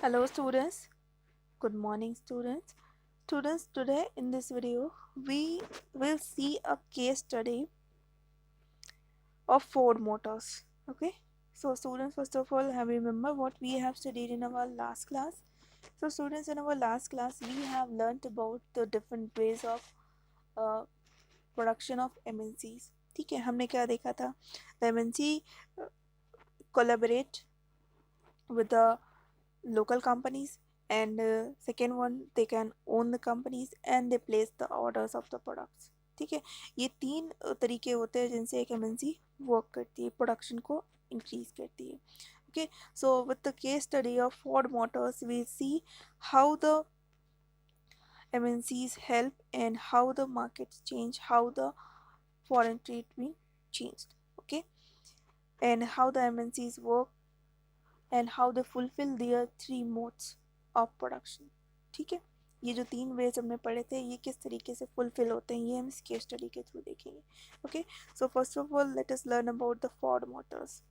Hello students, good morning students. Students, today in this video we will see a case study of Ford Motors. Okay, so students, first of all, have remember what we have studied in our last class. So students, in our last class we have learnt about the different ways of uh, production of MNCs. ठीक है, हमने क्या देखा था? The MNC collaborate with the local companies, and second one, they can own the companies and they place the orders of the products. ठीक है, ये तीन तरीके होते हैं जिनसे एक एमएनसी वर्क करती है, प्रोडक्शन को इंक्रीज करती है. Okay, so with the case study of Ford Motors we see how the MNCs help and how the markets change, how the foreign trade being changed. Okay, and how the MNCs work and how they fulfill their three modes of production. ठीक है, ये जो तीन veg हमने पढ़े थे ये किस तरीके से फुलफिल होते हैं ये हम इस केस स्टडी के थ्रू देखेंगे. Okay, so first of all let us learn about the Ford Motors.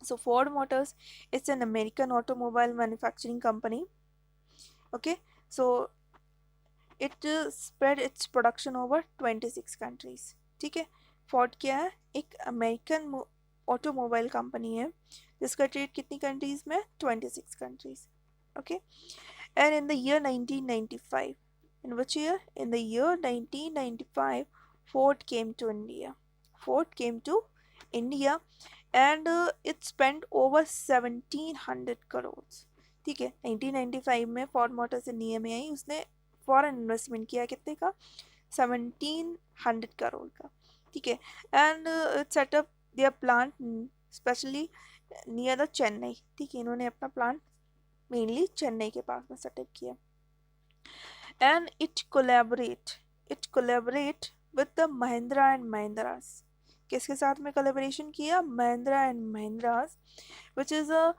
So Ford Motors is an American automobile manufacturing company. Okay, so it spread its production over 26 countries. ठीक है, Ford क्या है? एक American automobile company है जिसका trade कितनी countries में? 26 countries. Okay, and in the year 1995, in which year? In the year 1995, Ford came to India. Ford came to India and it spent over 1700 crores. ठीक है, 1995 में फोर्ड मोटर्स इंडिया में आई, उसने foreign investment किया कितने का? 1700 करोड़ का. ठीक है, and it set up their plant specially near the Chennai. ठीक है, इन्होंने अपना प्लांट मेनली चेन्नई के पास में सेटअप किया. And it collaborate with the Mahindra and Mahindras. किसके साथ में कोलैबोरेशन किया? Mahindra and Mahindras, which is a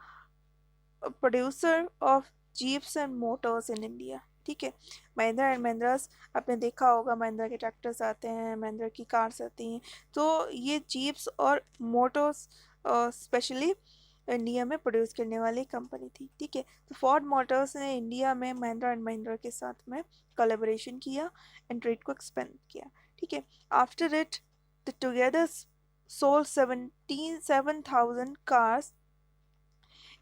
producer of jeeps and motors in India. ठीक है, महिंद्रा एंड महिंद्रास, आपने देखा होगा महिंद्रा के ट्रैक्टर्स आते हैं, महिंद्रा की कार्स आती हैं, तो ये जीप्स और मोटर्स स्पेशली इंडिया में प्रोड्यूस करने वाली कंपनी थी. ठीक है, तो फोर्ड मोटर्स ने इंडिया में महिंद्रा एंड महिंद्रा के साथ में कोलैबोरेशन किया एंड ट्रेड को एक्सपेंड किया. ठीक है, after it the together sold 7,000 cars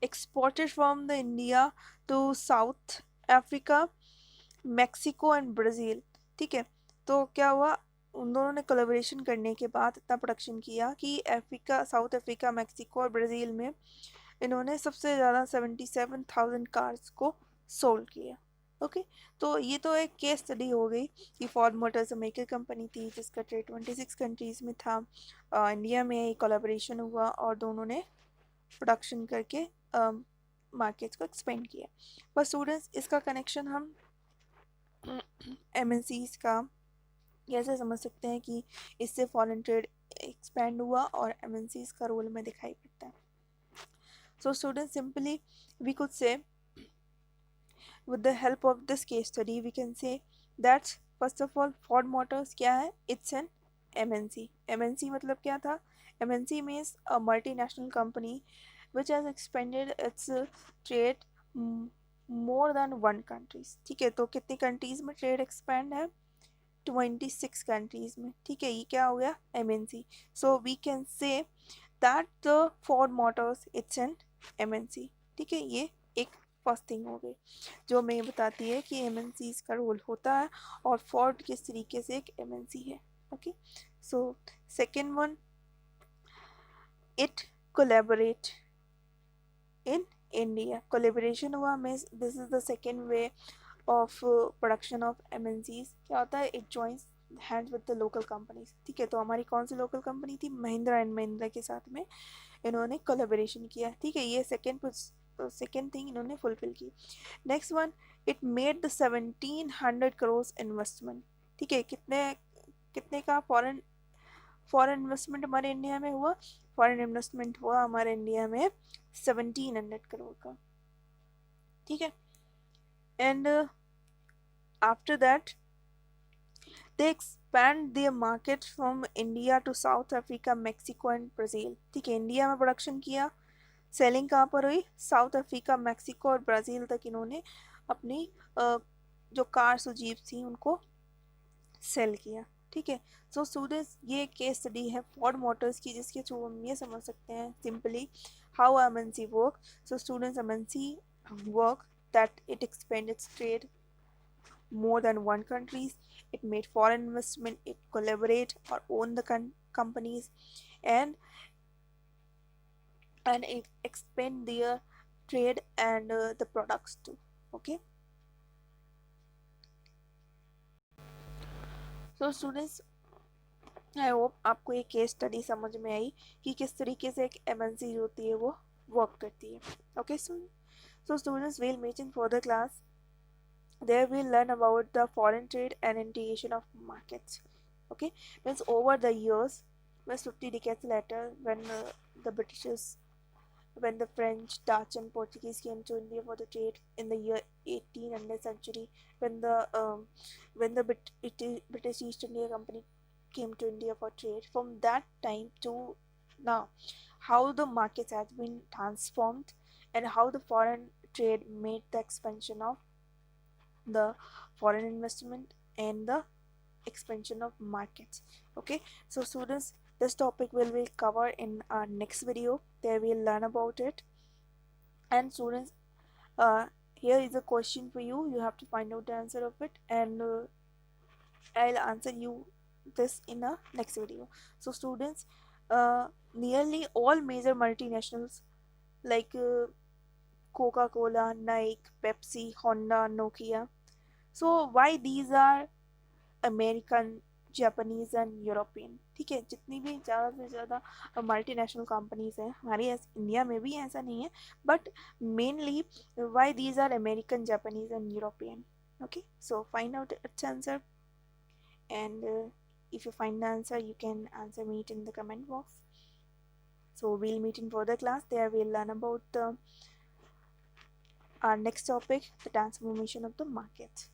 exported from the India to South Africa, Mexico and Brazil. ठीक है, तो क्या हुआ? उन दोनों ने कोलैबोरेशन करने के बाद इतना प्रोडक्शन किया कि अफ्रीका, साउथ अफ्रीका, मैक्सिको और ब्राज़ील में इन्होंने सबसे ज़्यादा 77,000 कार्स को सोल्ड किया. ओके, तो ये तो एक केस स्टडी हो गई कि फोर्ड मोटर्स अमेरिकन कंपनी थी जिसका ट्रेड 26 कंट्रीज़ में था. इंडिया में एक कोलैबोरेशन हुआ और दोनों ने प्रोडक्शन करके मार्केट्स को एक्सपेंड किया. पर स्टूडेंट्स, इसका कनेक्शन हम एमएनसीज का कैसे समझ सकते हैं कि इससे फॉरेन ट्रेड एक्सपेंड हुआ और एमएनसीज का रोल में दिखाई पड़ता है? So students, simply we could say with the help of this case study we can say that first of all Ford Motors क्या है? It's an MNC. MNC मतलब क्या था? MNC means a multinational company which has expanded its trade more than one countries. ठीक है, तो कितनी countries में ट्रेड एक्सपेंड है? 26 कंट्रीज में. ठीक है, ये क्या हो गया? MNC. So we can say that the Ford Motors it's an MNC. ठीक है, ये एक फर्स्ट थिंग हो गई जो हमें बताती है कि MNCs का रोल होता है और फोर्ड किस तरीके से एक MNC है. Okay, so second one, it collaborate in India. Collaboration हुआ means this is the second way of production of MNCs. क्या होता है? It joins hands with the local companies. ठीक है, तो हमारी कौन सी लोकल कंपनी थी? महिंद्रा एंड महिंद्रा के साथ में इन्होंने कोलैबोरेशन किया. ठीक है, ये सेकेंड थिंग इन्होंने फुलफिल की. Next one, it made the 1,700 crore investment. ठीक है, कितने कितने का फॉरेन फॉरेन इन्वेस्टमेंट हमारे इंडिया में हुआ? फॉरेन इन्वेस्टमेंट हुआ हमारे इंडिया में 1,700 करोड़ का. ठीक है, and after that they expand their market from India to South Africa, Mexico and Brazil. ठीक है, इंडिया में प्रोडक्शन किया सेलिंग कहाँ पर हुई? साउथ अफ्रीका, मैक्सिको और ब्राज़ील तक इन्होंने अपनी जो कार्स और जीप थी उनको सेल किया। ठीक है। सो स्टूडेंट्स, ये केस स्टडी है फोर्ड मोटर्स की, जिसके थ्रू हम ये समझ सकते हैं simply how MNC work. So students, MNC work that it expand its trade more than one countries. It made foreign investment, it collaborate or own the companies, and it expand their trade and the products too. Okay. So students, I hope आपको ये case study समझ में आई कि किस तरीके से एक MNC होती है वो वर्क करती है। Okay so students, will meet in further class. There we'll learn about the foreign trade and integration of markets. Okay, means over the years, means 50 decades later, the Britishers, when the French, Dutch, and Portuguese came to India for the trade in the year 1800th century, when the British East India Company came to India for trade, from that time to now, how the markets has been transformed and how the foreign trade made the expansion of the foreign investment and the expansion of markets. Okay, so students, this topic will be covered in our next video. There we'll learn about it. And students, uh, here is a question for you. You have to find out the answer of it, and I'll answer you this in a next video. So students, nearly all major multinationals like Coca-Cola, Nike, Pepsi, Honda, Nokia. So why these are American, Japanese and European? ठीक है, जितनी भी ज़्यादा से ज़्यादा multinational companies हैं हमारे India में भी, ऐसा नहीं है, but mainly why these are American, Japanese and European. Okay, so find out its answer, and if you find the answer, you can answer me it in the comment box. So we'll meet in further class. There we'll learn about our next topic, the transformation of the market.